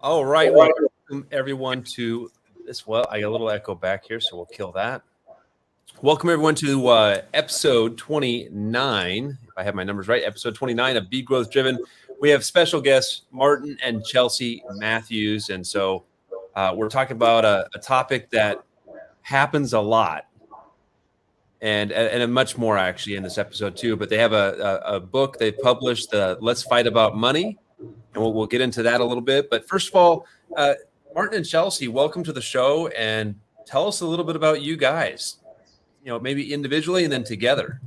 All right, welcome everyone to this. Well, I got a little echo back here, so we'll kill that. Welcome everyone to episode 29. If I have my numbers right, episode 29 of BeGrowthDriven. We have special guests Martin and Chelsea Matthews, and so we're talking about a topic that happens a lot, and much more actually in this episode too. But they have a book they published, "Let's Fight About Money." And we'll get into that a little bit. But first of all, Martin and Chelsea, welcome to the show. And tell us a little bit about you guys, maybe individually and then together.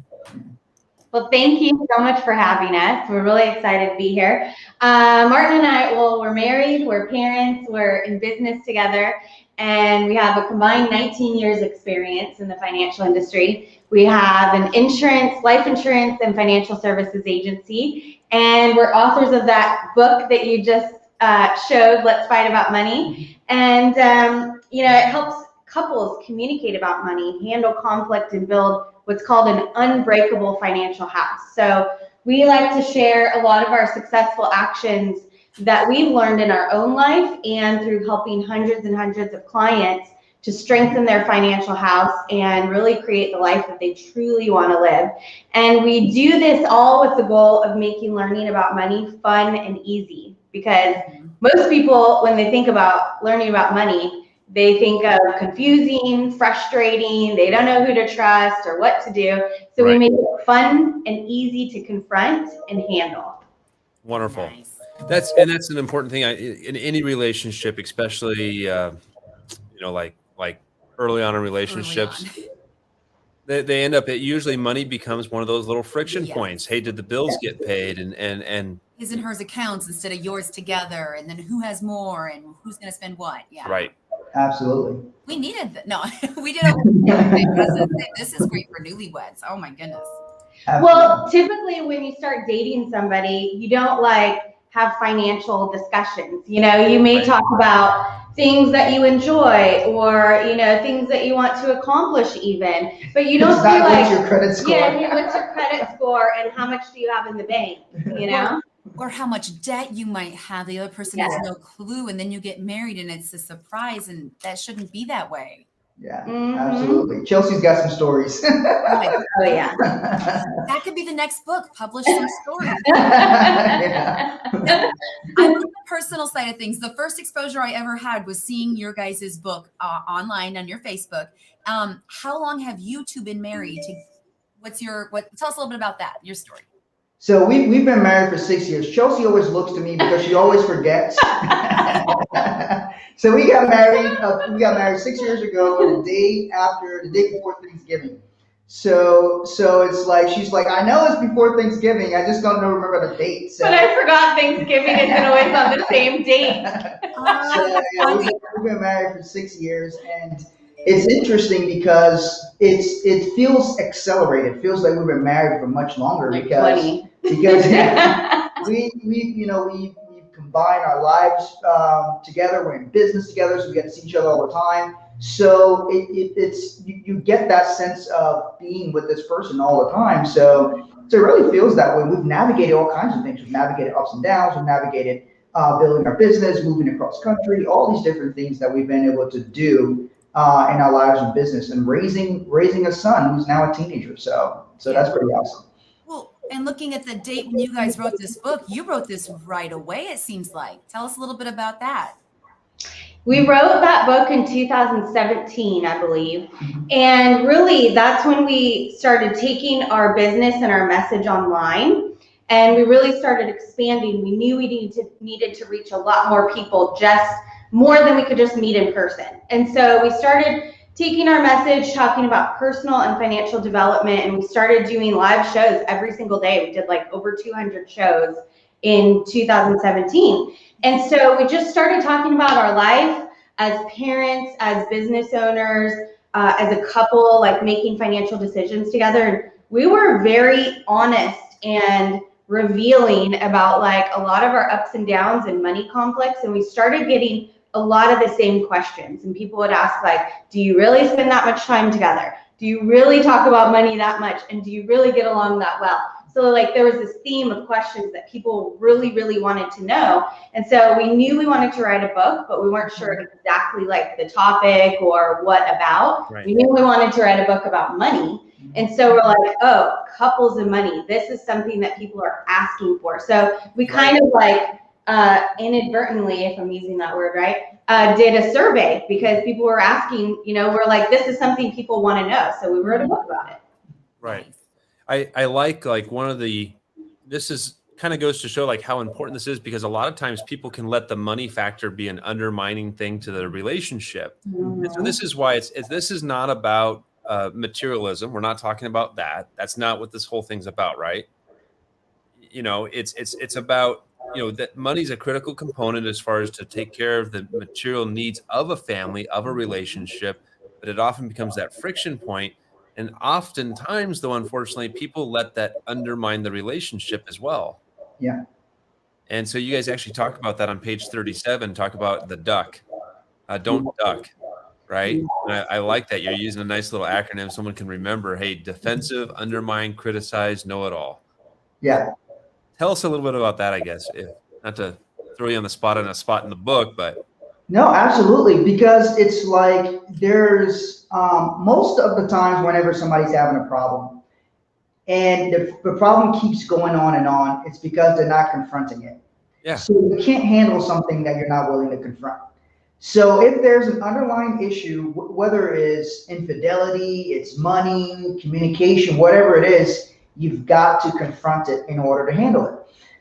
Well, thank you so much for having us. We're really excited to be here. Martin and I, we're married, we're parents, we're in business together, and we have a combined 19 years experience in the financial industry. We have an life insurance and financial services agency, and we're authors of that book that you just showed, Let's Fight About Money. And, it helps couples communicate about money, handle conflict, and build what's called an unbreakable financial house. So we like to share a lot of our successful actions that we've learned in our own life and through helping hundreds and hundreds of clients to strengthen their financial house and really create the life that they truly want to live. And we do this all with the goal of making learning about money fun and easy, because most people, when they think about learning about money, they think of confusing, frustrating, they don't know who to trust or what to do. So we make it fun and easy to confront and handle. Wonderful. Nice. That's an important thing in any relationship, especially like early on in relationships. They end up usually money becomes one of those little friction points. Hey, did the bills get paid? And his and hers accounts instead of yours together, and then who has more and who's going to spend what? Yeah. Right. Absolutely. We needed that. No, we did. This is great for newlyweds. Oh my goodness. Absolutely. Well, typically when you start dating somebody, you don't have financial discussions. You may talk about things that you enjoy or, things that you want to accomplish even, but you don't feel like, what's your credit score? What's your credit score and how much do you have in the bank, Or how much debt you might have. The other person has no clue, and then you get married and it's a surprise, and that shouldn't be that way. Yeah, absolutely. Chelsea's got some stories. Oh, yeah. That could be the next book, publish some stories. Yeah. I'm on the personal side of things. The first exposure I ever had was seeing your guys' book online on your Facebook. How long have you two been married? Tell us a little bit about that, your story. So we've been married for 6 years. Chelsea always looks to me because she always forgets. So we got married 6 years ago, the day before Thanksgiving. So it's like, she's like, I know it's before Thanksgiving, I just don't remember the date. So. But I forgot Thanksgiving isn't always on the same date. We've been married for 6 years, and it's interesting because it feels accelerated. It feels like we've been married for much longer because we've combined our lives together. We're in business together, so we get to see each other all the time. So you get that sense of being with this person all the time. So it really feels that way. We've navigated all kinds of things. We've navigated ups and downs. We've navigated building our business, moving across country, all these different things that we've been able to do in our lives and business, and raising a son who's now a teenager. So that's pretty awesome. Well, and looking at the date when you guys wrote this book, you wrote this right away, it seems like. Tell us a little bit about that. We wrote that book in 2017, I believe. And really, that's when we started taking our business and our message online. And we really started expanding. We knew we needed to reach a lot more people, just more than we could just meet in person. And so we started taking our message, talking about personal and financial development, and we started doing live shows every single day. We did over 200 shows. in 2017. And so we just started talking about our life as parents, as business owners, as a couple, like making financial decisions together. And we were very honest and revealing about like a lot of our ups and downs and money conflicts. And we started getting a lot of the same questions. And people would ask like, do you really spend that much time together? Do you really talk about money that much? And do you really get along that well? So like there was this theme of questions that people really, really wanted to know. And so we knew we wanted to write a book, but we weren't sure exactly like the topic or what about. Right. We knew we wanted to write a book about money. And so we're like, oh, couples and money. This is something that people are asking for. So we kind of like inadvertently, if I'm using that word right, did a survey because people were asking, you know, we're like, this is something people want to know. So we wrote a book about it. Right. I like one of the, this is kind of goes to show like how important this is, because a lot of times people can let the money factor be an undermining thing to the relationship. Mm-hmm. And so this is why this is not about materialism. We're not talking about that. That's not what this whole thing's about, right? You know, it's about, you know, that money's a critical component as far as to take care of the material needs of a family, of a relationship, but it often becomes that friction point. And oftentimes, though, unfortunately, people let that undermine the relationship as well. Yeah. And so you guys actually talk about that on page 37, talk about the duck. Don't duck, right? And I like that. You're using a nice little acronym someone can remember. Hey, defensive, undermine, criticize, know it all. Yeah. Tell us a little bit about that, I guess, if not to throw you on the spot in the book, but. No, absolutely. Because it's like there's most of the times whenever somebody's having a problem and the problem keeps going on, it's because they're not confronting it. Yeah. So you can't handle something that you're not willing to confront. So if there's an underlying issue, whether it is infidelity, it's money, communication, whatever it is, you've got to confront it in order to handle it.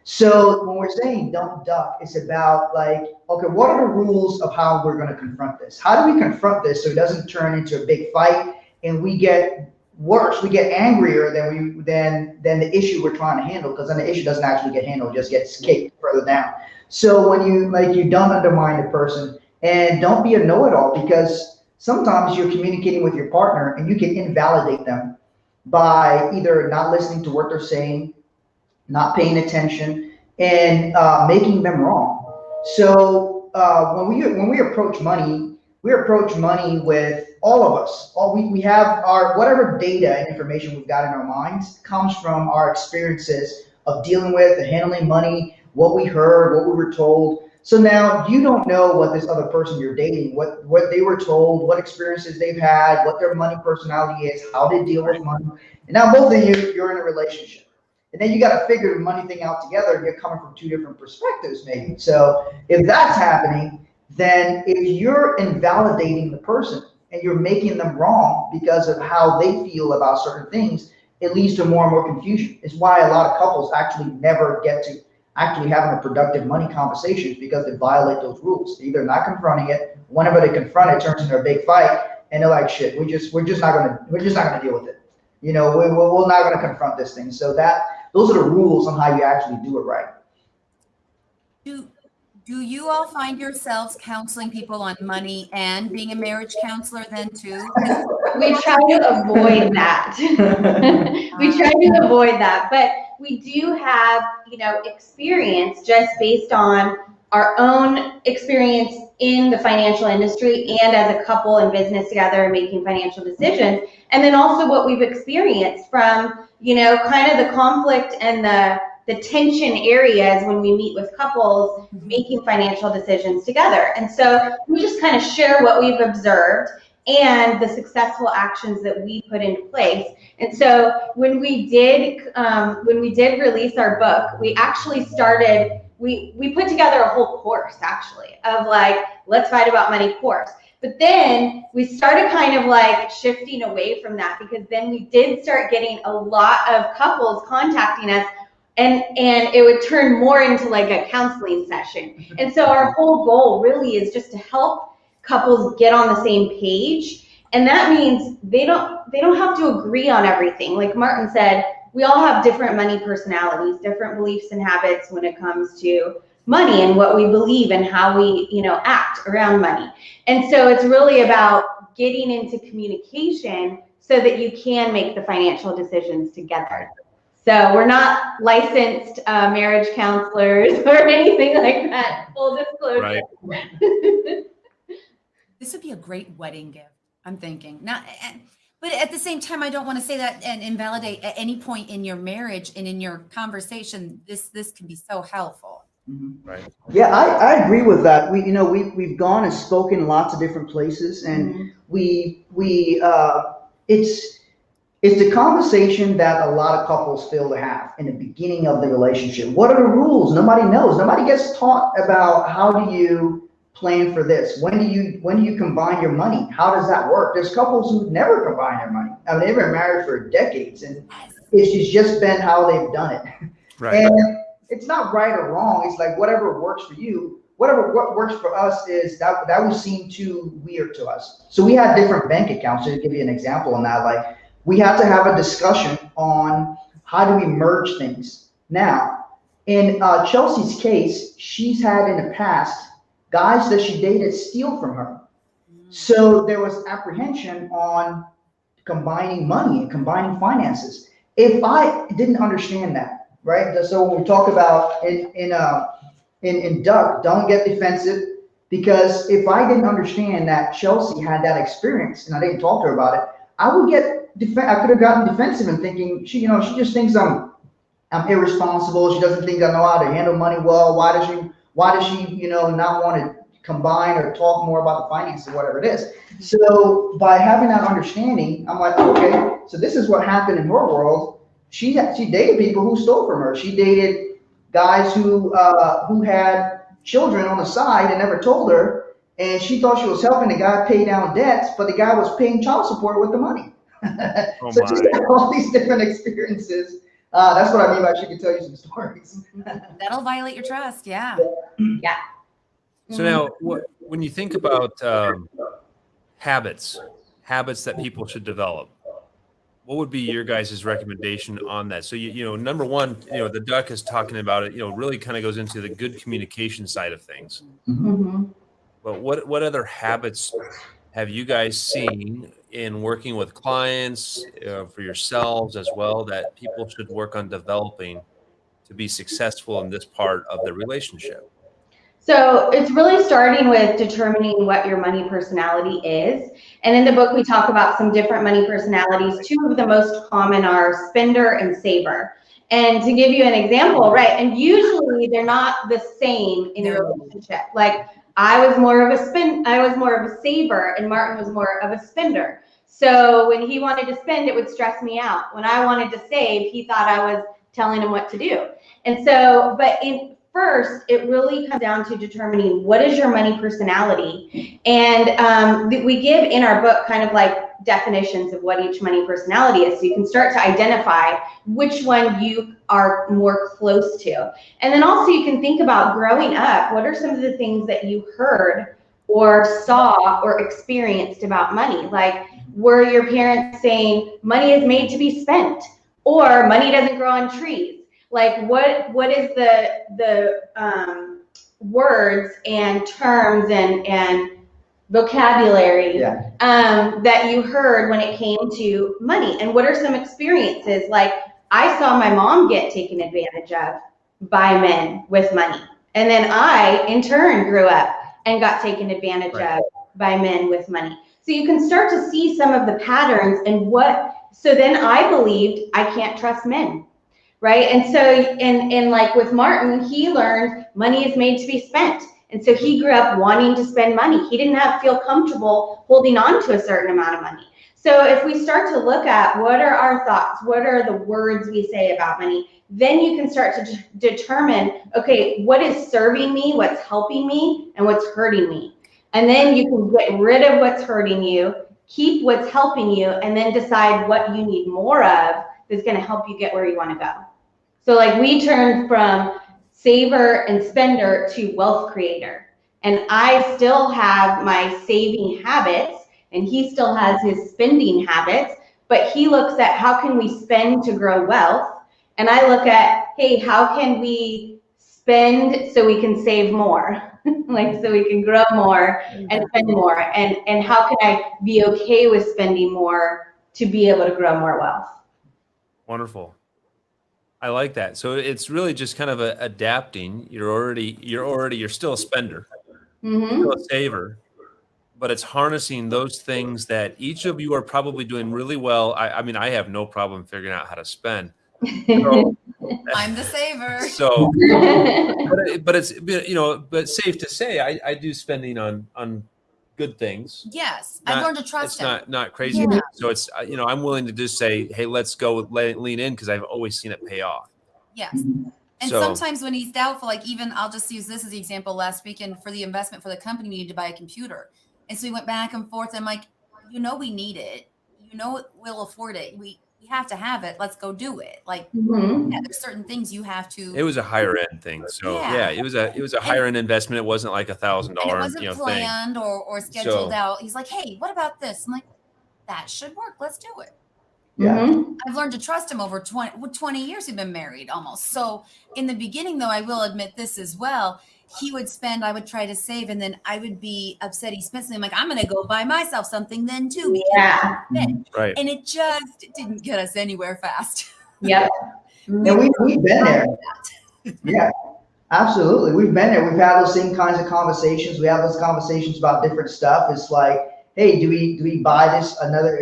So when we're saying don't duck, it's about like, okay, what are the rules of how we're going to confront this? How do we confront this so it doesn't turn into a big fight and we get worse, we get angrier than the issue we're trying to handle, because then the issue doesn't actually get handled, it just gets kicked further down. So when you don't undermine the person and don't be a know-it-all, because sometimes you're communicating with your partner and you can invalidate them by either not listening to what they're saying, not paying attention, and making them wrong. So when we approach money, we approach money with all of us. We have our whatever data and information we've got in our minds comes from our experiences of dealing with and handling money, what we heard, what we were told. So now you don't know what this other person you're dating, what they were told, what experiences they've had, what their money personality is, how they deal with money. And now both of you're in a relationship. And then you got to figure the money thing out together, and you're coming from two different perspectives maybe. So if that's happening, then if you're invalidating the person and you're making them wrong because of how they feel about certain things, it leads to more and more confusion. It's why a lot of couples actually never get to actually having a productive money conversations, because they violate those rules. They're either not confronting it, whenever they confront it, it turns into a big fight, and they're like, shit, we're just not gonna deal with it. You know, we're not gonna confront this thing. So those are the rules on how you actually do it right. Do you all find yourselves counseling people on money and being a marriage counselor then too? We try to avoid that. We try to avoid that, but we do have, you know, experience just based on our own experience in the financial industry and as a couple in business together and making financial decisions. And then also what we've experienced from, you know, kind of the conflict and the tension areas when we meet with couples making financial decisions together. And so we just kind of share what we've observed and the successful actions that we put into place. And so when we did release our book, we actually started, we put together a whole course actually of like, let's fight about money course. But then we started kind of like shifting away from that, because then we did start getting a lot of couples contacting us, and it would turn more into like a counseling session. And so our whole goal really is just to help couples get on the same page. And that means they don't have to agree on everything. Like Martin said, we all have different money personalities, different beliefs and habits when it comes to money and what we believe and how we, act around money. And so it's really about getting into communication so that you can make the financial decisions together. So we're not licensed marriage counselors or anything like that, full disclosure. Right. This would be a great wedding gift, I'm thinking. But at the same time, I don't want to say that and invalidate at any point in your marriage and in your conversation. This can be so helpful. Right. Yeah, I agree with that. We've gone and spoken lots of different places, and it's the conversation that a lot of couples fail to have in the beginning of the relationship. What are the rules? Nobody knows. Nobody gets taught about how do you plan for this. When do you combine your money? How does that work? There's couples who never combine their money. I mean, they've been married for decades, and it's just been how they've done it. Right. And it's not right or wrong. It's like whatever works for you. What works for us is that would seem too weird to us. So we had different bank accounts. To give you an example on that, like we had to have a discussion on how do we merge things. Now, in Chelsea's case, she's had in the past guys that she dated steal from her. So there was apprehension on combining money and combining finances. If I didn't understand that, right? So when we talk about in Duck, don't get defensive, because if I didn't understand that Chelsea had that experience and I didn't talk to her about it, I could have gotten defensive and thinking she just thinks I'm irresponsible. She doesn't think I know how to handle money well. Why does she not want to combine or talk more about the finances, whatever it is. So by having that understanding, I'm like, okay, so this is what happened in her world. She dated people who stole from her. She dated guys who had children on the side and never told her, and she thought she was helping the guy pay down debts, but the guy was paying child support with the money. So she's got all these different experiences. That's what I mean by she can tell you some stories. That'll violate your trust. Yeah. Yeah. So now, when you think about habits that people should develop, what would be your guys' recommendation on that? So number one, the Duck is talking about it. Really kind of goes into the good communication side of things. Mm-hmm. But what other habits have you guys seen in working with clients, for yourselves as well, that people should work on developing to be successful in this part of the relationship? So it's really starting with determining what your money personality is. And in the book, we talk about some different money personalities. Two of the most common are spender and saver. And to give you an example, right, and usually they're not the same in your relationship. Like I was more of a saver, and Martin was more of a spender. So when he wanted to spend, it would stress me out. When I wanted to save, he thought I was telling him what to do. And so, first, it really comes down to determining what is your money personality. And we give in our book kind of like definitions of what each money personality is. So you can start to identify which one you are more close to. And then also you can think about growing up, what are some of the things that you heard or saw or experienced about money? Like, were your parents saying money is made to be spent, or money doesn't grow on trees? Like what is the words and terms and vocabulary that you heard when it came to money? And what are some experiences? Like I saw my mom get taken advantage of by men with money. And then I, in turn, grew up and got taken advantage of by men with money. So you can start to see some of the patterns and so then I believed I can't trust men. Right. And so, and like with Martin, he learned money is made to be spent. And so he grew up wanting to spend money. He didn't feel comfortable holding on to a certain amount of money. So if we start to look at what are our thoughts, what are the words we say about money, then you can start to determine, okay, what is serving me, what's helping me, and what's hurting me. And then you can get rid of what's hurting you, keep what's helping you, and then decide what you need more of that's going to help you get where you want to go. So like we turned from saver and spender to wealth creator. And I still have my saving habits and he still has his spending habits, but he looks at how can we spend to grow wealth, and I look at, hey, how can we spend so we can save more, like so we can grow more and spend more, and how can I be okay with spending more to be able to grow more wealth? Wonderful. I like that. So it's really just kind of adapting. You're still a spender, still a saver, but it's harnessing those things that each of you are probably doing really well. I mean, I have no problem figuring out how to spend. So, I'm the saver. So, but it's, but safe to say, I do spending on good things. Yes, I've learned to trust him. It's not crazy. Yeah. So it's, I'm willing to just say, hey, let's go lean in, because I've always seen it pay off. Yes. And sometimes when he's doubtful, like even I'll just use this as the example. Last weekend for the investment for the company, we needed to buy a computer. And so we went back and forth. And I'm like, we need it. We'll afford it. We have to have it. Let's go do it. Like, there's certain things you have to. It was a higher end thing. So it was a higher end investment. It wasn't like $1,000, it wasn't planned thing. or scheduled out. He's like, hey, what about this? I'm like, that should work. Let's do it. Yeah. I've learned to trust him over 20 years. We've been married almost. So in the beginning, though, I will admit this as well. He would spend, I would try to save, and then I would be upset he spent something. I'm like, I'm going to go buy myself something then too. Right. And it just didn't get us anywhere fast. Yep. And we've been there. Yeah, absolutely. We've been there. We've had those same kinds of conversations. We have those conversations about different stuff. It's like, hey, do we buy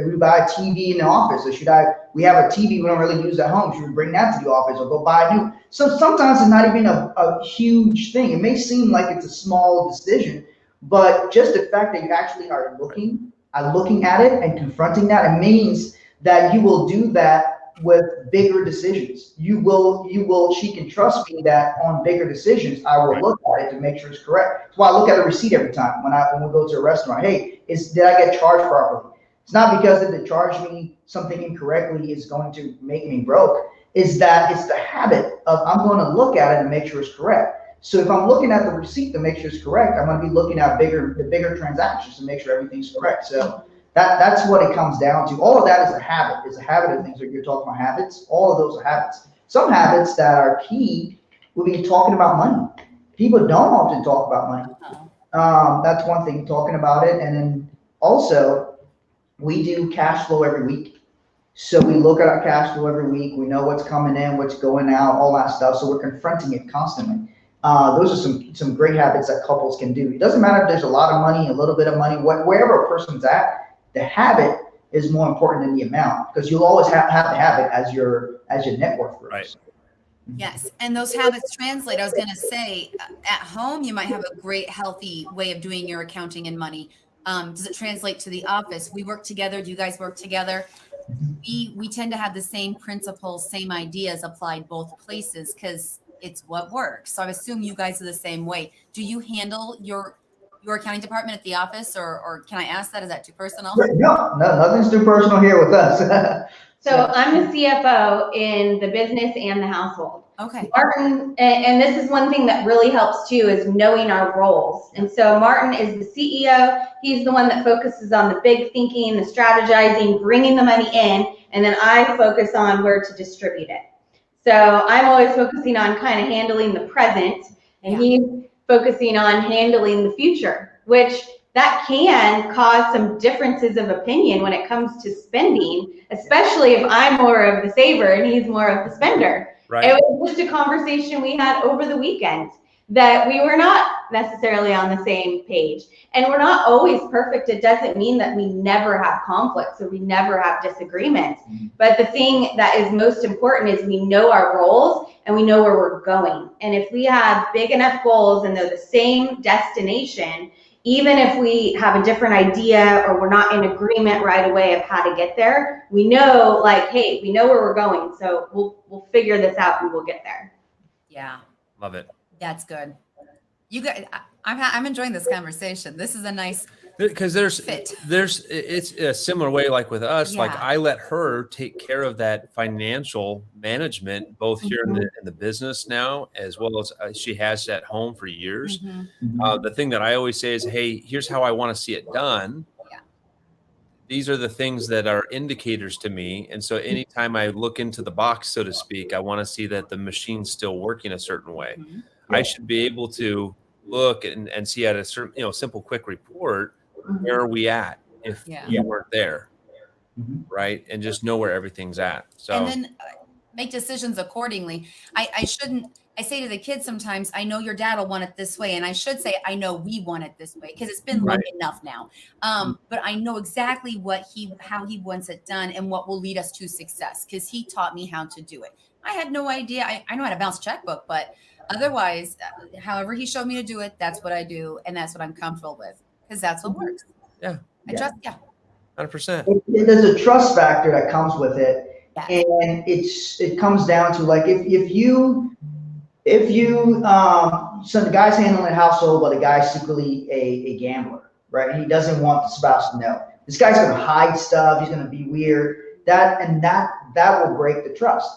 we buy a TV in the office, or we have a TV we don't really use at home, should we bring that to the office or go buy a new? So sometimes it's not even a huge thing. It may seem like it's a small decision, but just the fact that you actually are looking at it and confronting that, it means that you will do that with bigger decisions. She can trust me that on bigger decisions, I will look at it to make sure it's correct. That's why I look at the receipt every time when we go to a restaurant. Hey, did I get charged properly? It's not because if they charge me something incorrectly is going to make me broke. It's the habit of I'm going to look at it and make sure it's correct. So if I'm looking at the receipt to make sure it's correct, I'm going to be looking at the bigger transactions to make sure everything's correct. So that's what it comes down to. All of that is a habit. It's a habit of things. Like you're talking about habits. All of those are habits. Some habits that are key would be talking about money. People don't often talk about money. That's one thing, talking about it. And then also, we do cash flow every week. So we look at our cash flow every week. We know what's coming in, what's going out, all that stuff. So we're confronting it constantly. Those are some great habits that couples can do. It doesn't matter if there's a lot of money, a little bit of money, wherever a person's at. The habit is more important than the amount, because you'll always have to have it as your net worth grows. Right. Yes, and those habits translate. I was going to say, at home, you might have a great, healthy way of doing your accounting and money. Does it translate to the office? We work together. Do you guys work together? We tend to have the same principles, same ideas applied both places because it's what works. So I assume you guys are the same way. Do you handle your accounting department at the office, or can I ask that? Is that too personal? No, nothing's too personal here with us. So I'm the CFO in the business and the household. Okay. Martin, and this is one thing that really helps too, is knowing our roles. And so Martin is the CEO. He's the one that focuses on the big thinking, the strategizing, bringing the money in, and then I focus on where to distribute it. So I'm always focusing on kind of handling the present, and he's focusing on handling the future, which that can cause some differences of opinion when it comes to spending, especially if I'm more of the saver and he's more of the spender. Right. It was just a conversation we had over the weekend that we were not necessarily on the same page. And we're not always perfect. It doesn't mean that we never have conflicts or we never have disagreements. But the thing that is most important is we know our roles and we know where we're going. And if we have big enough goals and they're the same destination, even if we have a different idea or we're not in agreement right away of how to get there, we know, like, hey, we know where we're going. So we'll figure this out and we'll get there. Yeah. Love it. That's good. You guys, I'm enjoying this conversation. This is a nice because it's a similar way, like with us. Yeah. Like I let her take care of that financial management, both here in the business now, as well as she has at home for years. The thing that I always say is, hey, here's how I want to see it done. Yeah. these are the things that are indicators to me. And so anytime I look into the box, so to speak, I want to see that the machine's still working a certain way. Mhm. I should be able to look and see at a certain, simple, quick report, where are we at if Yeah. you weren't there, Mhm. right? And just know where everything's at. So And then make decisions accordingly. I shouldn't, I say to the kids sometimes, I know your dad will want it this way. And I should say, I know we want it this way because it's been long enough now. But I know exactly how he wants it done and what will lead us to success because he taught me how to do it. I had no idea. I know how to bounce a checkbook, but otherwise, however he showed me to do it, that's what I do. And that's what I'm comfortable with because that's what works. Yeah. I trust, 100%. There's a trust factor that comes with it. Yes. And it comes down to like, if you, so the guy's handling the household, but the guy's secretly a gambler, right? And he doesn't want the spouse to know. This guy's going to hide stuff. He's going to be weird. That will break the trust.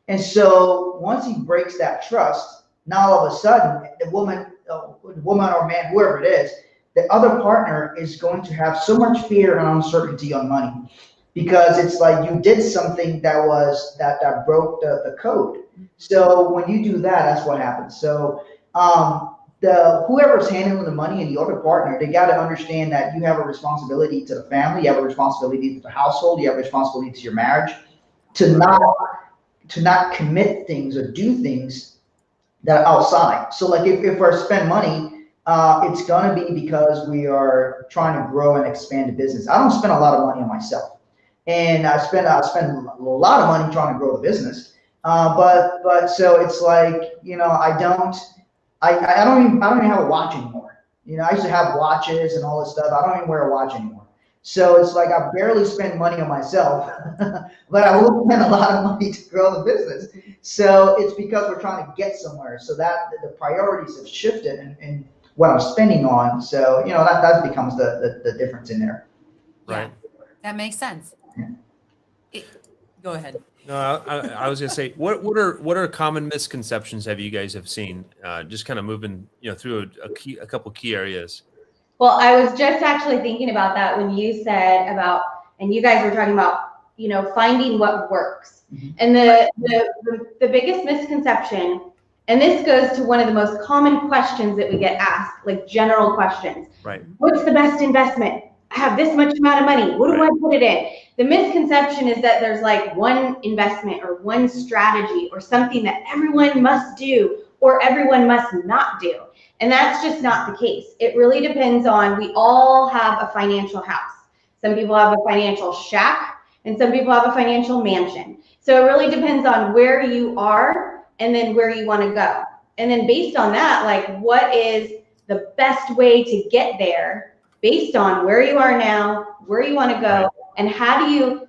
And so once he breaks that trust, now all of a sudden the woman or man, whoever it is, the other partner is going to have so much fear and uncertainty on money because it's like you did something that broke the code. So when you do that, that's what happens. So whoever's handling the money and the other partner, they got to understand that you have a responsibility to the family, you have a responsibility to the household, you have a responsibility to your marriage, to not commit things or do things that are outside. So like if we're spend money, it's gonna be because we are trying to grow and expand the business. I don't spend a lot of money on myself, and I spend a lot of money trying to grow the business. But so it's like, I don't even have a watch anymore. I used to have watches and all this stuff. I don't even wear a watch anymore. So it's like I barely spend money on myself, but I will spend a lot of money to grow the business. So it's because we're trying to get somewhere. So that the priorities have shifted and what I'm spending on. So that becomes the difference in there. Right. That makes sense. Go ahead. No, I was gonna say, what are common misconceptions have you guys seen? Just kind of moving, through a couple key areas. Well, I was just actually thinking about that when you said about, and you guys were talking about, finding what works. Mm-hmm. And the biggest misconception, and this goes to one of the most common questions that we get asked, like general questions. Right. What's the best investment? I have this much amount of money. What do I put it in? The misconception is that there's like one investment or one strategy or something that everyone must do or everyone must not do. And that's just not the case. It really depends on, we all have a financial house. Some people have a financial shack and some people have a financial mansion. So it really depends on where you are and then where you want to go. And then based on that, like what is the best way to get there based on where you are now, where you want to go, and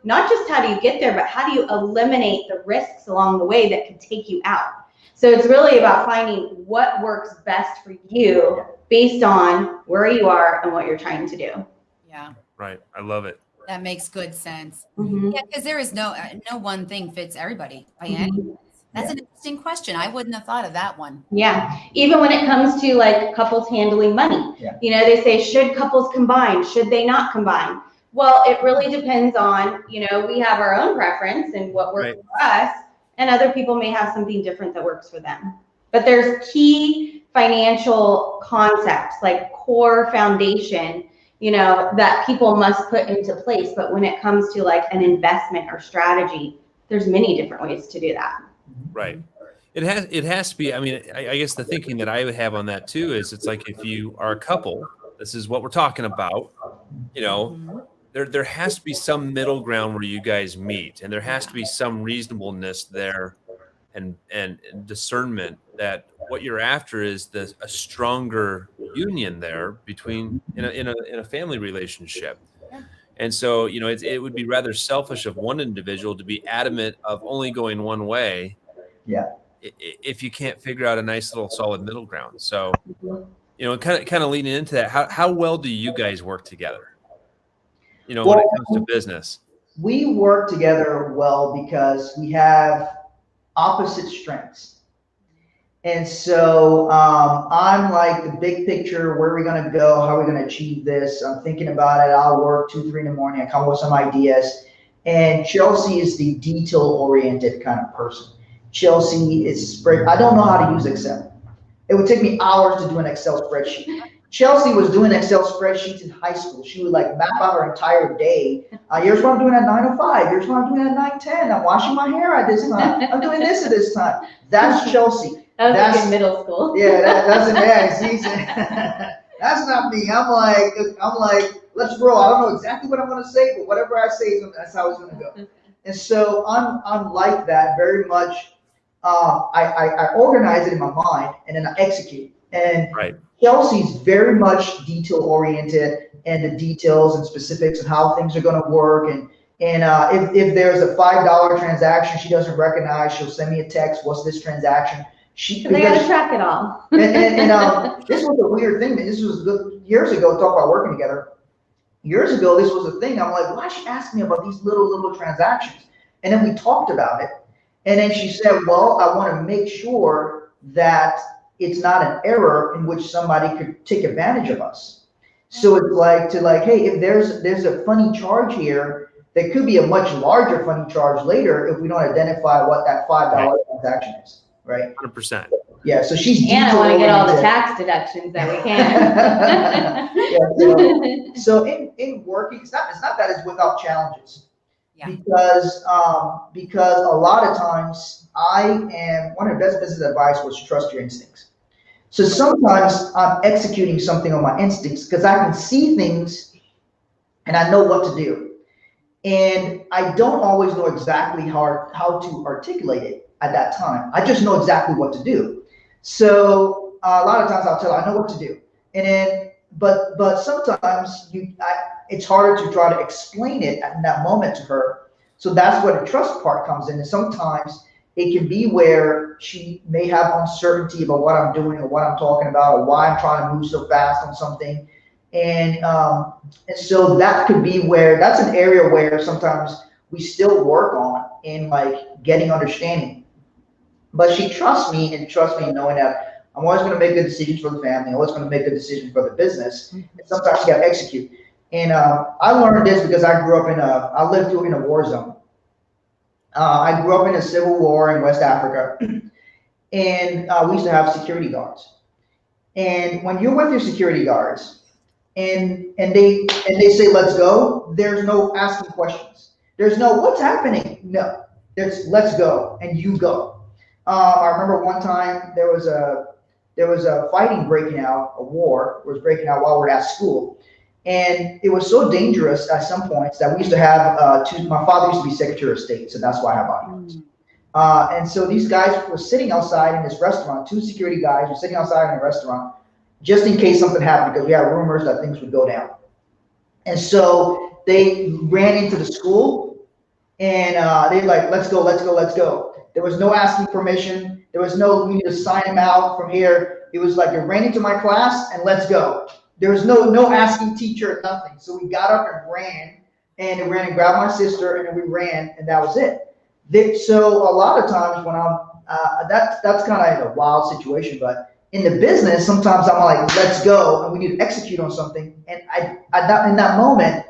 not just how do you get there, but how do you eliminate the risks along the way that could take you out? So it's really about finding what works best for you based on where you are and what you're trying to do. Yeah. Right. I love it. That makes good sense. Mm-hmm. Yeah, because there is no one thing fits everybody by any means. That's an interesting question. I wouldn't have thought of that one. Yeah. Even when it comes to like couples handling money, they say, should couples combine? Should they not combine? Well, it really depends on, we have our own preference and what works for us, and other people may have something different that works for them. But there's key financial concepts like core foundation, that people must put into place. But when it comes to like an investment or strategy, there's many different ways to do that. Right. It has to be. I mean, I guess the thinking that I would have on that too is it's like if you are a couple, this is what we're talking about, there has to be some middle ground where you guys meet, and there has to be some reasonableness there and discernment that what you're after is a stronger union there between in a family relationship. And so, it would be rather selfish of one individual to be adamant of only going one way. Yeah. If you can't figure out a nice little solid middle ground. So, kind of leading into that, how well do you guys work together? When it comes to business. We work together well because we have opposite strengths. And so I'm like the big picture, where are we going to go? How are we going to achieve this? I'm thinking about it. I'll work 2, 3 in the morning. I come up with some ideas. And Chelsea is the detail-oriented kind of person. Chelsea is spread. I don't know how to use Excel. It would take me hours to do an Excel spreadsheet. Chelsea was doing Excel spreadsheets in high school. She would like map out her entire day. Here's what I'm doing at 9:05. Here's what I'm doing at 9:10. I'm washing my hair at this time. I'm doing this at this time. That's Chelsea. That was like in middle school. Yeah, that's it. That's not me. I'm like, let's roll. I don't know exactly what I'm going to say, but whatever I say, that's how it's going to go. And so I'm like that very much. I organize it in my mind and then I execute. And Right. Chelsea's very much detail oriented, and the details and specifics of how things are going to work. And if there's a $5 transaction she doesn't recognize, she'll send me a text. What's this transaction? They got to track it all. and this was a weird thing. This was years ago. Talk about working together. Years ago, this was a thing. I'm like, why is she asking me about these little transactions? And then we talked about it. And then she said, well, I want to make sure that it's not an error in which somebody could take advantage of us. So it's like hey, if there's a funny charge here, there could be a much larger funny charge later if we don't identify what that $5 transaction is. Right. 100%. Yeah. So she's and I want to get all the tax deductions that we can. Yeah, so in working, it's not that it's without challenges. Yeah. Because a lot of times one of the best business advice was trust your instincts. So sometimes I'm executing something on my instincts because I can see things and I know what to do. And I don't always know exactly how to articulate it at that time. I just know exactly what to do. So a lot of times I'll tell her I know what to do. And then, but sometimes it's harder to try to explain it in that moment to her. So that's where the trust part comes in. And sometimes it can be where she may have uncertainty about what I'm doing or what I'm talking about or why I'm trying to move so fast on something. And so that could be that's an area where sometimes we still work on in like getting understanding. But she trusts me knowing that I'm always going to make good decisions for the family. I'm always going to make good decisions for the business. And sometimes you got to execute. And I learned this because I grew up I lived in a war zone. I grew up in a civil war in West Africa. And we used to have security guards. And when you're with your security guards and they say, let's go, there's no asking questions. There's no, what's happening? No, there's let's go and you go. I remember one time there was a fighting breaking out, a war was breaking out while we were at school. And it was so dangerous at some points that we used to have, my father used to be Secretary of State, so that's why I have bodyguards. And so these guys were sitting outside in this restaurant, 2 security guys were sitting outside in a restaurant, just in case something happened, because we had rumors that things would go down. And so they ran into the school and they're like, let's go, let's go, let's go. There was no asking permission. There was no, we need to sign him out from here. It was like, they ran into my class and let's go. There was no asking teacher, nothing. So we got up and ran and grabbed my sister and then we ran and that was it. So a lot of times when I'm, that's kind of a wild situation, but in the business, sometimes I'm like, let's go and we need to execute on something. And in that moment,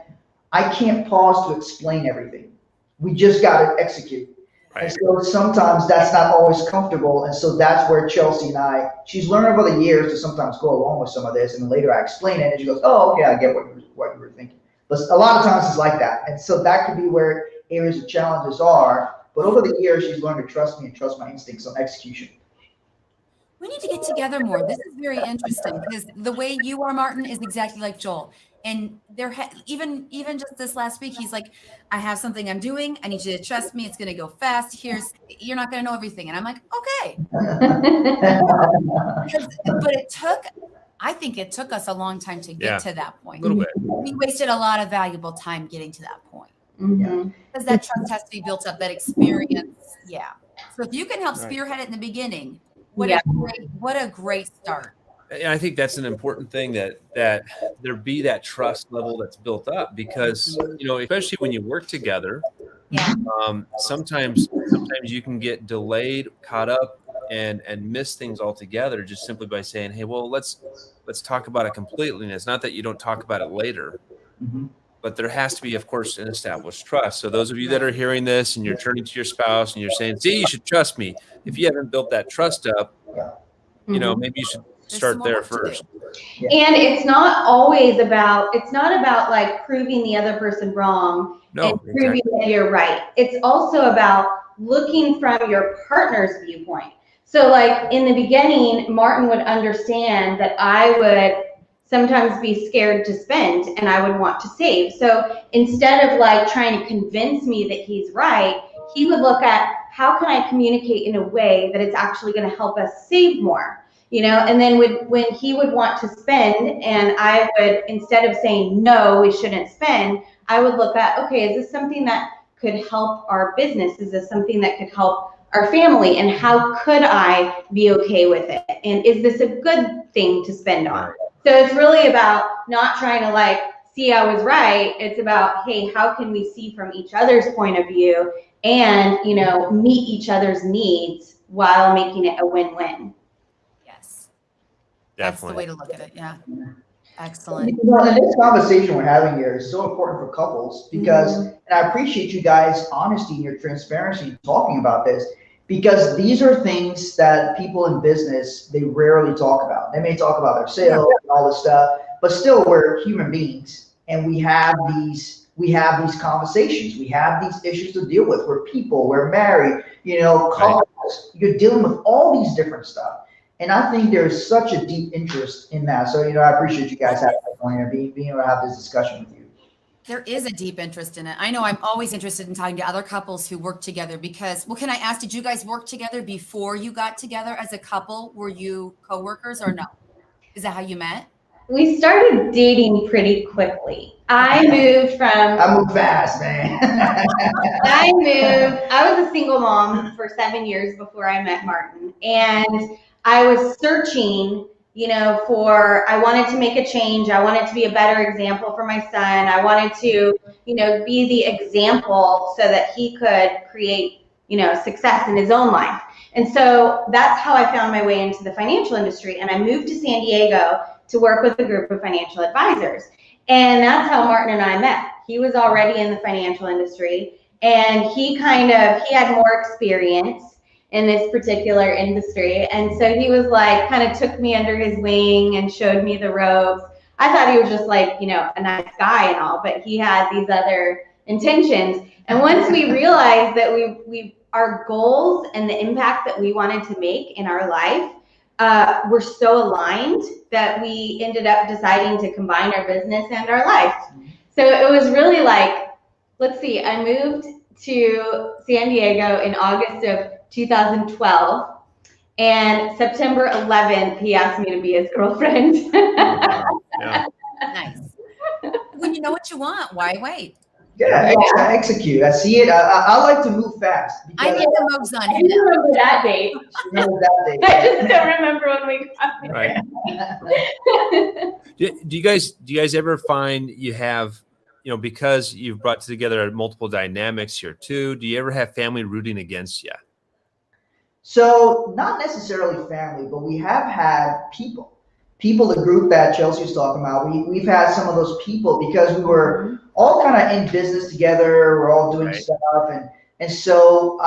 I can't pause to explain everything. We just got to execute. Right. And so sometimes that's not always comfortable. And so that's where Chelsea and she's learned over the years to sometimes go along with some of this. And then later I explain it and she goes, oh, okay, I get what you were thinking. But a lot of times it's like that. And so that could be where areas of challenges are. But over the years, she's learned to trust me and trust my instincts on execution. We need to get together more. This is very interesting because the way you are, Martin, is exactly like Joel. And even just this last week, he's like, I have something I'm doing. I need you to trust me. It's going to go fast. You're not going to know everything. And I'm like, okay. But I think it took us a long time to get to that point. A little bit. We wasted a lot of valuable time getting to that point. Mm-hmm. Because that trust has to be built up, that experience. Yeah. So if you can help spearhead it in the beginning, what a great start. And I think that's an important thing that there be that trust level that's built up because, especially when you work together, sometimes you can get delayed, caught up and miss things altogether just simply by saying, hey, well, let's talk about it completely. And it's not that you don't talk about it later, but there has to be, of course, an established trust. So those of you that are hearing this and you're turning to your spouse and you're saying, see, you should trust me. If you haven't built that trust up, you know, maybe you should start there first. And it's not always about, it's not about like proving the other person wrong and proving that you're right. It's also about looking from your partner's viewpoint. So like in the beginning, Martin would understand that I would sometimes be scared to spend and I would want to save. So instead of like trying to convince me that he's right, he would look at how can I communicate in a way that it's actually going to help us save more. You know, and then when he would want to spend and I would, instead of saying, no, we shouldn't spend, I would look at, okay, is this something that could help our business? Is this something that could help our family? And how could I be okay with it? And is this a good thing to spend on? So it's really about not trying to like, see, I was right. It's about, hey, how can we see from each other's point of view and, you know, meet each other's needs while making it a win-win. That's the way to look at it. Yeah. Excellent. You know, and this conversation we're having here is so important for couples because, and I appreciate you guys' honesty and your transparency in talking about this, because these are things that people in business, they rarely talk about. They may talk about their sales and all this stuff, but still we're human beings and we have these conversations. We have these issues to deal with. We're people, we're married, you know, couples, you're dealing with all these different stuff. And I think there's such a deep interest in that. So, you know, I appreciate you guys having that point and being able to have this discussion with you. There is a deep interest in it. I know I'm always interested in talking to other couples who work together because, well, can I ask, did you guys work together before you got together as a couple? Were you coworkers or no? Is that how you met? We started dating pretty quickly. I moved fast, man. I was a single mom for 7 years before I met Martin. And I was searching, you know, I wanted to make a change. I wanted to be a better example for my son. I wanted to, you know, be the example so that he could create, you know, success in his own life. And so that's how I found my way into the financial industry. And I moved to San Diego to work with a group of financial advisors. And that's how Martin and I met. He was already in the financial industry and he had more experience in this particular industry. And so he was like, kind of took me under his wing and showed me the ropes. I thought he was just like, you know, a nice guy and all, but he had these other intentions. And once we realized that our goals and the impact that we wanted to make in our life were so aligned that we ended up deciding to combine our business and our life. So it was really like, let's see, I moved to San Diego in August of 2012, and September 11th, he asked me to be his girlfriend. Yeah. Nice. When you know what you want, why wait? Yeah, execute. I see it. I like to move fast. I need the moves on I him. remember that date. I just don't remember when we got Right. Do you guys ever find you have, you know, because you've brought together multiple dynamics here too, do you ever have family rooting against you? So not necessarily family, but we have had people, the group that Chelsea was talking about. We've had some of those people because we were all kind of in business together. We're all doing stuff. And so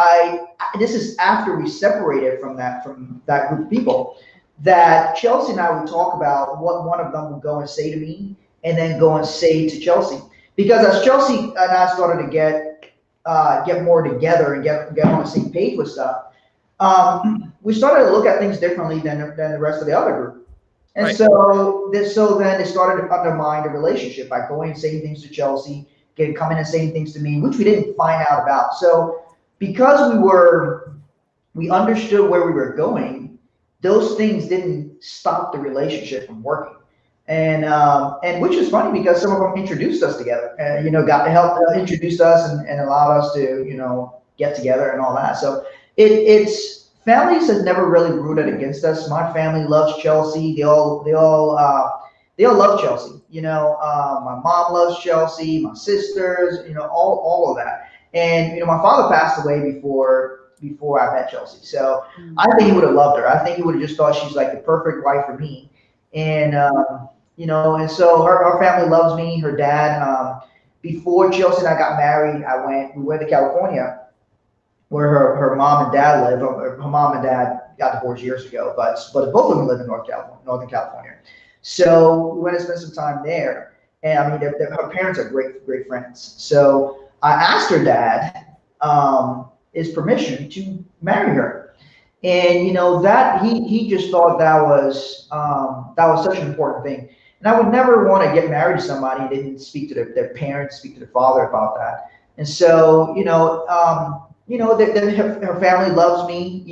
this is after we separated from that group of people, that Chelsea and I would talk about what one of them would go and say to me and then go and say to Chelsea. Because as Chelsea and I started to get more together and get on the same page with stuff, we started to look at things differently than the rest of the other group. And so then they started to undermine the relationship by going and saying things to Chelsea, coming and saying things to me, which we didn't find out about. So because we understood where we were going, those things didn't stop the relationship from working. And which is funny because some of them introduced us together, you know, got to help introduce us and allowed us to, you know, get together and all that. So it's families has never really rooted against us. My family loves Chelsea. They all love Chelsea. You know, my mom loves Chelsea, my sisters, you know, all of that. And, you know, my father passed away before before I met Chelsea. So I think he would have loved her. I think he would have just thought she's like the perfect wife for me. And, and so her family loves me, her dad. Before Chelsea and I got married, we went to California where her mom and dad live. Her mom and dad got divorced years ago, but both of them live in Northern California. So we went to spend some time there. And I mean, her parents are great friends. So I asked her dad his permission to marry her. And that he just thought that was such an important thing. And I would never want to get married to somebody and didn't speak to their parents, speak to their father about that. And so, her family loves me.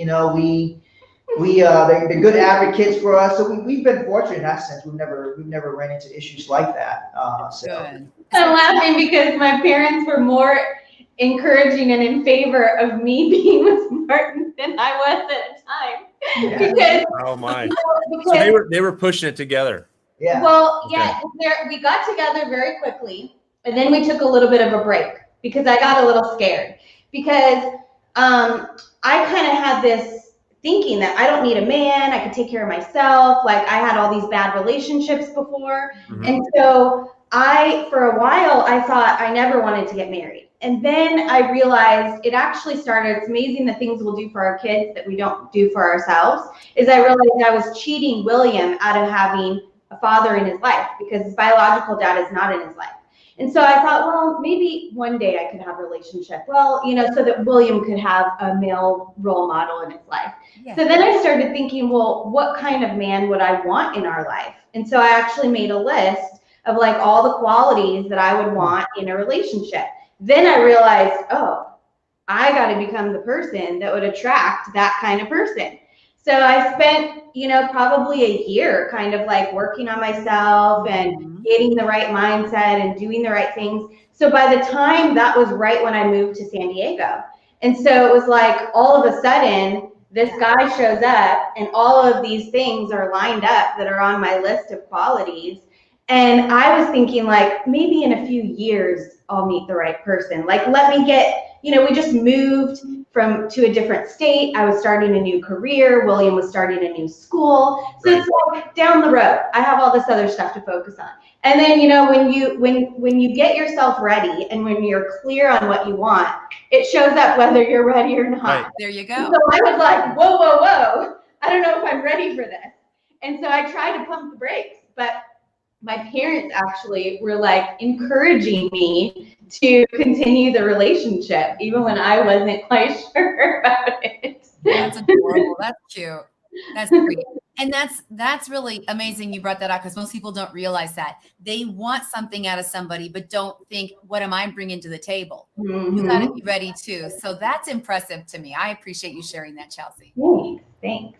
They're good advocates for us. So we've been fortunate in that sense. We've never ran into issues like that. Good. I'm laughing because my parents were more encouraging and in favor of me being with Martin than I was at the time. Yeah. Because, Oh my! because, So they were pushing it together. Yeah. well, yeah, we got together very quickly, and then we took a little bit of a break because I got a little scared because I kind of had this thinking that I don't need a man, I could take care of myself. Like I had all these bad relationships before, and so for a while, I thought I never wanted to get married. And then I realized it actually started, it's amazing the things we'll do for our kids that we don't do for ourselves, is I realized I was cheating William out of having a father in his life because his biological dad is not in his life. And so I thought, well, maybe one day I could have a relationship. Well, so that William could have a male role model in his life. Yeah. So then I started thinking, well, what kind of man would I want in our life? And so I actually made a list of like all the qualities that I would want in a relationship. Then I realized, oh, I got to become the person that would attract that kind of person. So I spent, probably a year kind of like working on myself and getting the right mindset and doing the right things. So by the time that was right when I moved to San Diego. And so it was like all of a sudden this guy shows up and all of these things are lined up that are on my list of qualities. And I was thinking like, maybe in a few years, I'll meet the right person. Like, let me get, we just moved to a different state. I was starting a new career. William was starting a new school. So it's like down the road, I have all this other stuff to focus on. And then, when you get yourself ready and when you're clear on what you want, it shows up whether you're ready or not. Right. There you go. And so I was like, whoa. I don't know if I'm ready for this. And so I tried to pump the brakes, but my parents actually were like encouraging me to continue the relationship, even when I wasn't quite sure about it. That's adorable. That's cute. That's great. And that's really amazing you brought that up because most people don't realize that. They want something out of somebody, but don't think, what am I bringing to the table? You got to be ready too. So that's impressive to me. I appreciate you sharing that, Chelsea. Thanks.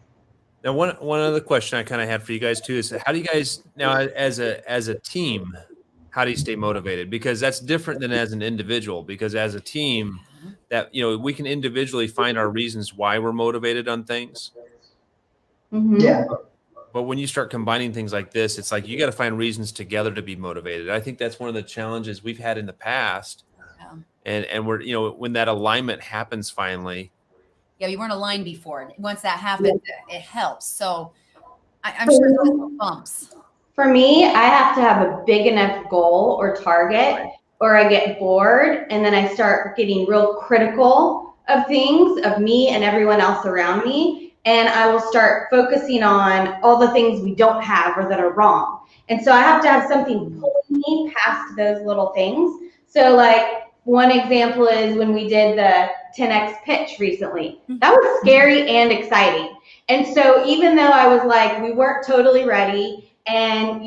Now, one other question I kind of had for you guys too is, how do you guys now as a team, how do you stay motivated? Because that's different than as an individual. Because as a team, that we can individually find our reasons why we're motivated on things. Yeah. But when you start combining things like this, it's like you got to find reasons together to be motivated. I think that's one of the challenges we've had in the past, and we're when that alignment happens finally. Yeah, we weren't aligned before. Once that happens, it helps. So I'm sure there's no bumps. For me, I have to have a big enough goal or target, or I get bored, and then I start getting real critical of things, of me and everyone else around me, and I will start focusing on all the things we don't have or that are wrong. And so I have to have something pulling me past those little things. So like, one example is when we did the 10X pitch recently. That was scary and exciting. And so even though I was like, we weren't totally ready, and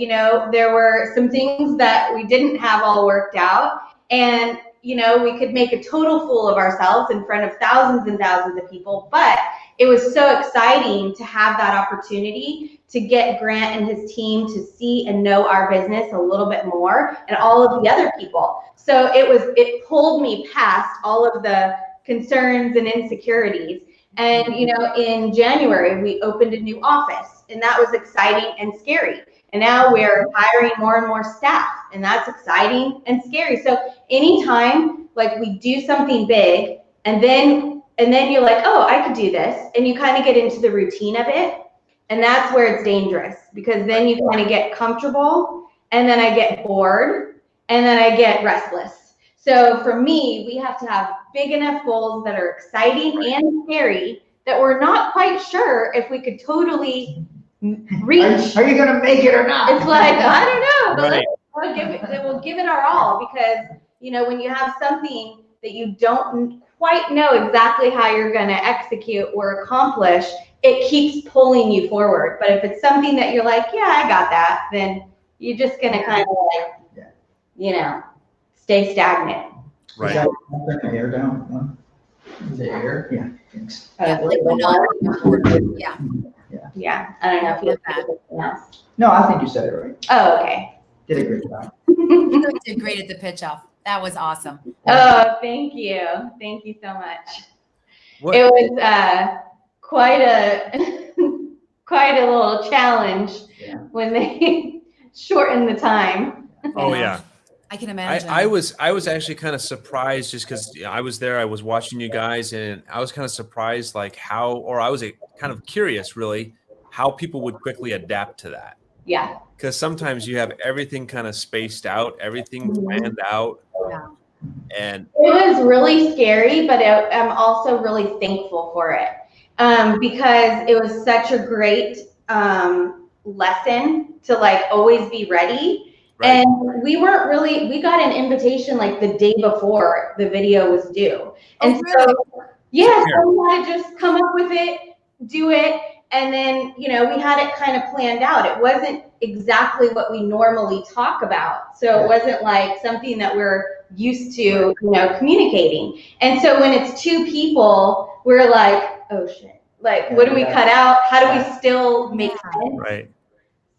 there were some things that we didn't have all worked out, and we could make a total fool of ourselves in front of thousands and thousands of people, but it was so exciting to have that opportunity to get Grant and his team to see and know our business a little bit more, and all of the other people. So it pulled me past all of the concerns and insecurities. And, in January, we opened a new office, and that was exciting and scary. And now we're hiring more and more staff, and that's exciting and scary. So anytime like we do something big, and then And then you're like, oh, I could do this. And you kind of get into the routine of it. And that's where it's dangerous, because then you kind of get comfortable, and then I get bored, and then I get restless. So for me, we have to have big enough goals that are exciting and scary that we're not quite sure if we could totally reach. Are you going to make it or not? It's like, I don't know, but Right. we'll give it our all, because, you know, when you have something that you don't quite know exactly how you're going to execute or accomplish, it keeps pulling you forward. But if it's something that you're like, yeah, I got that, then you're just going to kind of like, you know, stay stagnant. Right. Turn the air down. The air? Yeah. Thanks. Like we're not. Yeah. Yeah, I don't know if you Love have that. anything else. No, I think you said it right. Oh, okay. Did a great job. You guys did great at the pitch off. That was awesome. Oh, thank you. Thank you so much. What? It was quite a quite a little challenge when they shortened the time. Oh yeah. I can imagine. I was actually kind of surprised, just because I was there. I was watching you guys, and I was kind of surprised, like how, or I was kind of curious, really, how people would quickly adapt to that. Yeah. Because sometimes you have everything kind of spaced out, everything planned out, Yeah. and It was really scary, but I'm also really thankful for it, because it was such a great lesson to like always be ready. right, And we got an invitation like the day before the video was due. And Oh, really? so, yeah, so we had to just come up with it, do it. And then, you know, we had it kind of planned out. It wasn't exactly what we normally talk about. So it wasn't like something that we're used to, you know, communicating. And so when it's two people, we're like, oh shit, like, what do we cut out? How do we still make sense? right.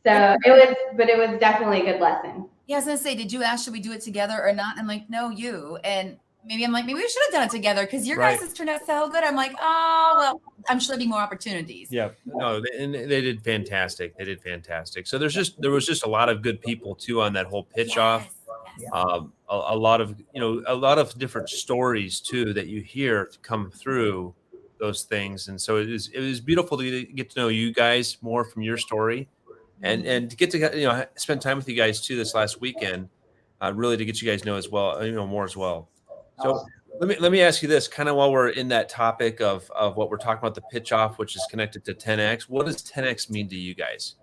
So it was definitely a good lesson. Yeah, I was gonna say, did you ask, should we do it together or not? I'm like, no, you. And maybe I'm like, maybe we should have done it together, because your guys has turned out so good. I'm like, oh, well, I'm sure there'll be more opportunities. Yeah, no, they did fantastic. They did fantastic. So there was just a lot of good people too on that whole pitch off. Yes. A lot of, you know, a lot of different stories too that you hear come through those things, and so it was beautiful to get to know you guys more from your story, and to get to, you know, spend time with you guys too this last weekend, really to get you guys know as well, you know, more as well. So let me ask you this, kind of while we're in that topic of what we're talking about, the pitch off, which is connected to 10X. What does 10X mean to you guys?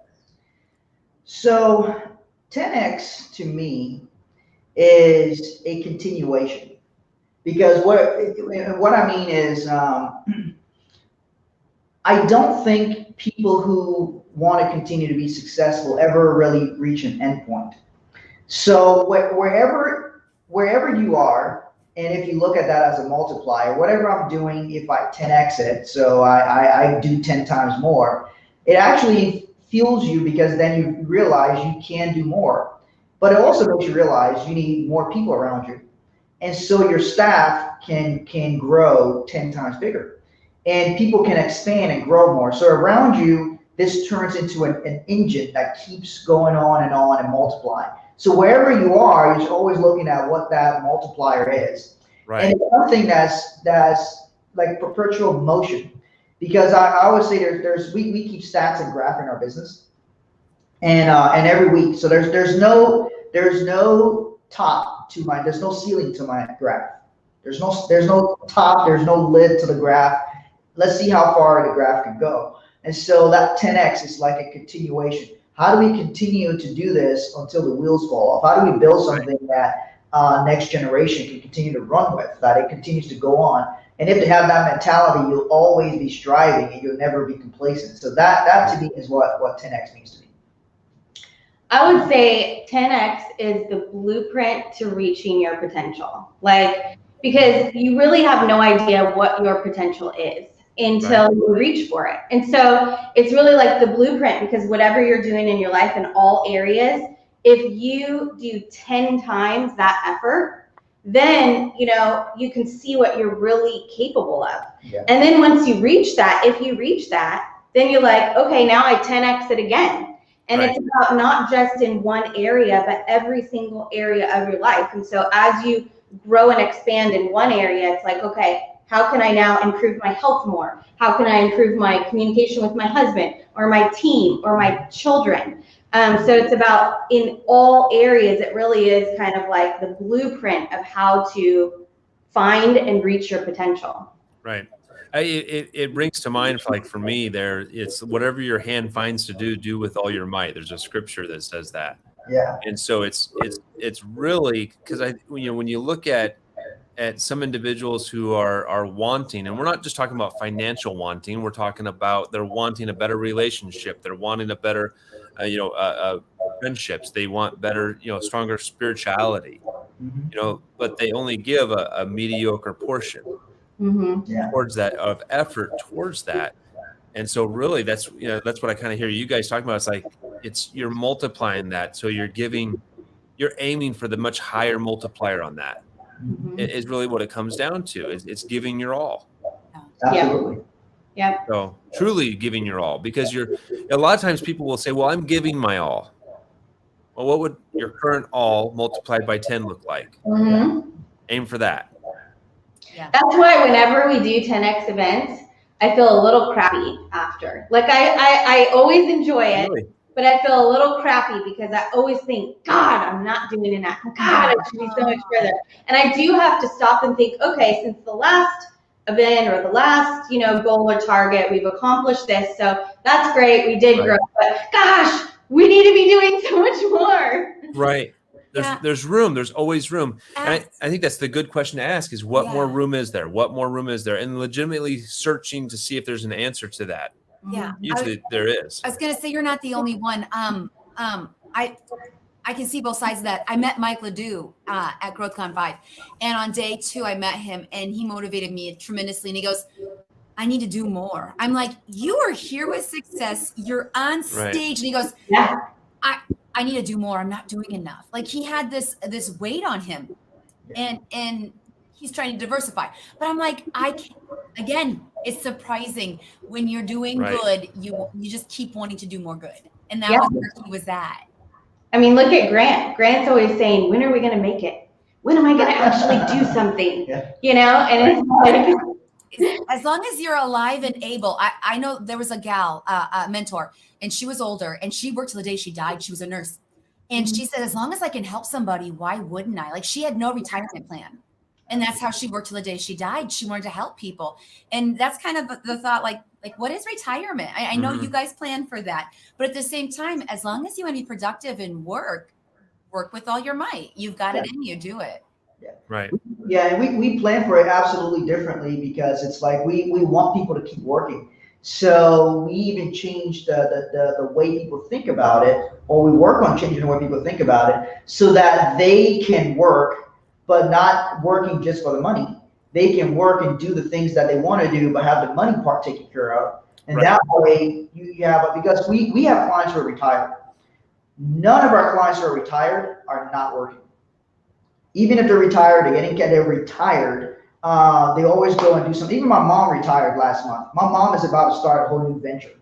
So 10X to me is a continuation, because what I mean is, I don't think people who want to continue to be successful ever really reach an endpoint. So wherever you are, and if you look at that as a multiplier, whatever I'm doing, if I 10X it, so I do 10 times more, it actually fuels you, because then you realize you can do more. But it also makes you realize you need more people around you. And so your staff can grow 10 times bigger. And people can expand and grow more. So around you, this turns into an engine that keeps going on and multiplying. So wherever you are, you're always looking at what that multiplier is. Right. And it's something that's like perpetual motion. Because I always say we keep stats and graph in our business. And every week. So there's no top to there's no ceiling to my graph. There's no top, there's no lid to the graph. Let's see how far the graph can go. And so that 10X is like a continuation. How do we continue to do this until the wheels fall off? How do we build something that next generation can continue to run with, that it continues to go on? And if you have that mentality, you'll always be striving and you'll never be complacent. So that to me is what 10X means to me. I would say 10X is the blueprint to reaching your potential. Like, because you really have no idea what your potential is until you reach for it. And so it's really like the blueprint, because whatever you're doing in your life in all areas, if you do 10 times that effort, then, you know, you can see what you're really capable of. Yeah. And then once you reach that, if you reach that, then you're like, okay, now I 10X it again. And it's about not just in one area, but every single area of your life. And so as you grow and expand in one area, it's like, okay, how can I now improve my health more? How can I improve my communication with my husband or my team or my children? So it's about, in all areas, it really is kind of like the blueprint of how to find and reach your potential. Right. It brings to mind, for me, it's whatever your hand finds to do with all your might. There's a scripture that says that. Yeah. And so it's really, because when you look at some individuals who are wanting, and we're not just talking about financial wanting, we're talking about they're wanting a better relationship, they're wanting a better friendships, they want better, stronger spirituality, but they only give a mediocre portion towards that, of effort towards that. And so really that's what I kind of hear you guys talking about. It's like you're multiplying that, so you're aiming for the much higher multiplier on that. Is really what it comes down to. It's giving your all. Absolutely. Yeah. So truly giving your all, because a lot of times people will say, well, I'm giving my all. Well, what would your current all multiplied by 10 look like? Aim for that. Yeah. That's why whenever we do 10X events, I feel a little crappy after. Like I always enjoy it, really? But I feel a little crappy because I always think, God, I'm not doing enough. God, I should be so much further. And I do have to stop and think, okay, since the last event or the last, goal or target, we've accomplished this. So that's great. We did grow, but gosh, we need to be doing so much more. Right. There's room. There's always room. And I think that's the good question to ask is what more room is there? What more room is there? And legitimately searching to see if there's an answer to that. Yeah. Usually there is. I was going to say, you're not the only one. I can see both sides of that. I met Mike Ledoux at GrowthCon 5. And on day 2, I met him and he motivated me tremendously. And he goes, I need to do more. I'm like, you are here with success. You're on stage. Right. And he goes, I need to do more. I'm not doing enough. Like he had this weight on him and he's trying to diversify. But I'm like, again, it's surprising when you're doing good, you just keep wanting to do more good. And that was where he was at. I mean, look at Grant. Grant's always saying, when are we going to make it? When am I going to actually do something? And it's like, as long as you're alive and able. I know there was a gal, a mentor, and she was older and she worked till the day she died. She was a nurse. And she said, as long as I can help somebody, why wouldn't I? Like she had no retirement plan. And that's how she worked till the day she died. She wanted to help people. And that's kind of the thought, like what is retirement? I know you guys plan for that. But at the same time, as long as you want to be productive and work with all your might. You've got it in you, do it. Yeah. Right. Yeah, and we plan for it absolutely differently because it's like we want people to keep working. So we even change the way people think about it, or we work on changing the way people think about it so that they can work, but not working just for the money. They can work and do the things that they want to do, but have the money part taken care of. And that way you have, because we have clients who are retired. None of our clients who are retired are not working. Even if they're retired, they're retired, they always go and do something. Even my mom retired last month. My mom is about to start a whole new venture.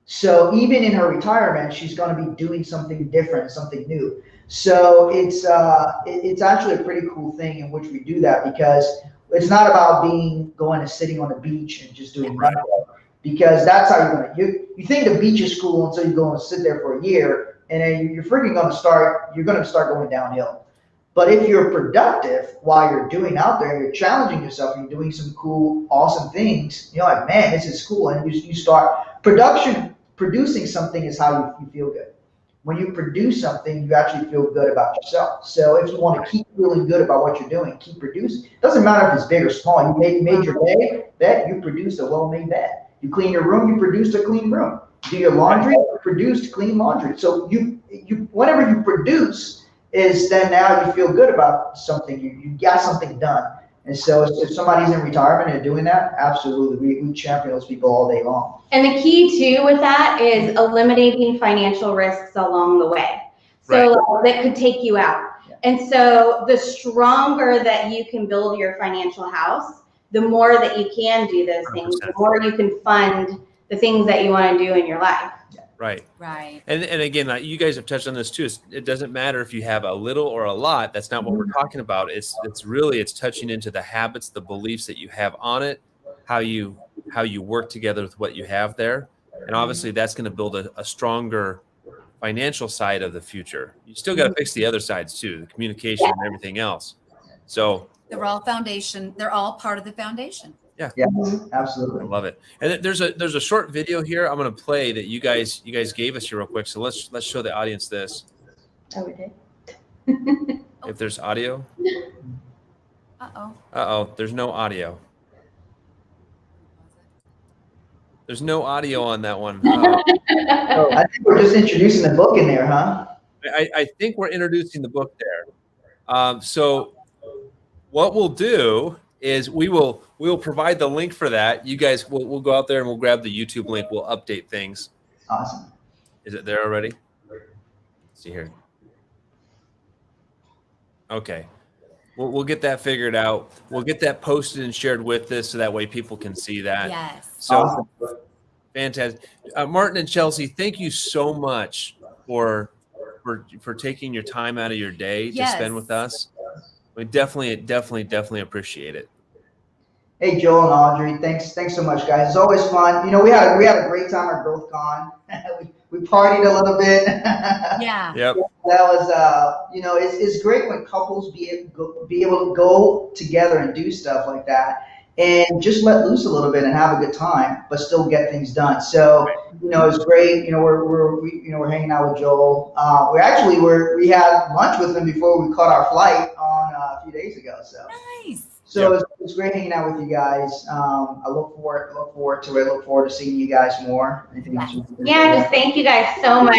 So even in her retirement, she's going to be doing something different, something new. So it's actually a pretty cool thing in which we do that, because it's not about going and sitting on the beach and just doing nothing. Because that's how you're going to, you think the beach is cool until you go and sit there for a year, and then you're freaking going to start going downhill. But if you're productive while you're doing out there, you're challenging yourself, you're doing some cool, awesome things, you're like, man, this is cool. And you start producing something is how you feel good. When you produce something, you actually feel good about yourself. So if you want to keep feeling good about what you're doing, keep producing. It doesn't matter if it's big or small. You made your bed, you produced a well-made bed. You clean your room, you produced a clean room. You do your laundry, you produced clean laundry. So you whatever you produce is then now you feel good about something. You got something done. And so if somebody's in retirement and doing that, absolutely, we champion those people all day long. And the key too with that is eliminating financial risks along the way. So that could take you out. Yeah. And so the stronger that you can build your financial house, the more that you can do those things, 100%. The more you can fund the things that you want to do in your life. Yeah. Right. Right. And again, you guys have touched on this too. It doesn't matter if you have a little or a lot. That's not what we're talking about. It's touching into the habits, the beliefs that you have on it, how you work together with what you have there. And obviously that's going to build a stronger financial side of the future. You still got to fix the other sides too, the communication and everything else. So They're all foundation. They're all part of the foundation. yeah, Absolutely. I love it. And then there's a short video here I'm going to play that you guys gave us here real quick. So let's show the audience this. Oh, we did. If there's audio. Uh-oh. There's no audio. There's no audio on that one. I think we're just introducing the book in there, huh? I think we're introducing the book there. So what we'll do is we will provide the link for that. You guys we'll go out there and we'll grab the YouTube link. We'll update things. Awesome. Is it there already? Let's see here. Okay. We'll get that figured out. We'll get that posted and shared with this so that way people can see that. Yes. So Awesome. fantastic. Martin and Chelsea, thank you so much for taking your time out of your day to spend with us. We definitely appreciate it. Hey, Joel and Audrey, thanks so much, guys. It's always fun. We had a great time at GrowthCon. we partied a little bit. Yeah. Yep. That was, it's great when couples be able to go together and do stuff like that, and just let loose a little bit and have a good time, but still get things done. So, it's great. We're hanging out with Joel. We had lunch with him before we caught our flight on a few days ago. So. Nice. So it's great hanging out with you guys. I look forward to it. Look forward to seeing you guys more. Yeah, just thank you guys so much.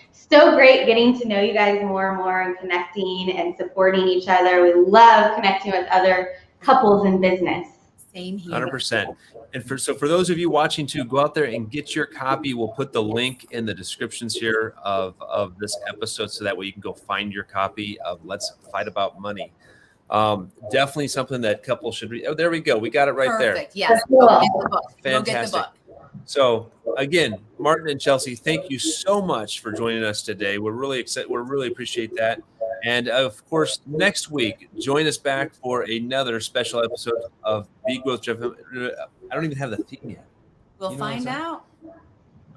It's so great getting to know you guys more and more and connecting and supporting each other. We love connecting with other couples in business. Same here. 100%. And for those of you watching too, go out there and get your copy. We'll put the link in the descriptions here of this episode so that way you can go find your copy of Let's Fight About Money. Definitely something that couples should read. Oh, there we go. We got it right there. Perfect. Yes. Cool. Go get the book. Fantastic. Go get the book. So again, Martin and Chelsea, thank you so much for joining us today. We're really excited. We really appreciate that. And of course, next week, join us back for another special episode of BeGrowthDriven. I don't even have the theme yet. We'll find out.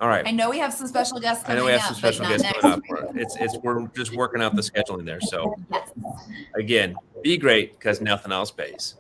All right. I know we have some special guests coming up. I know we have some special guests coming up. Week. We're just working out the scheduling there. So Yes. again, be great because nothing else pays.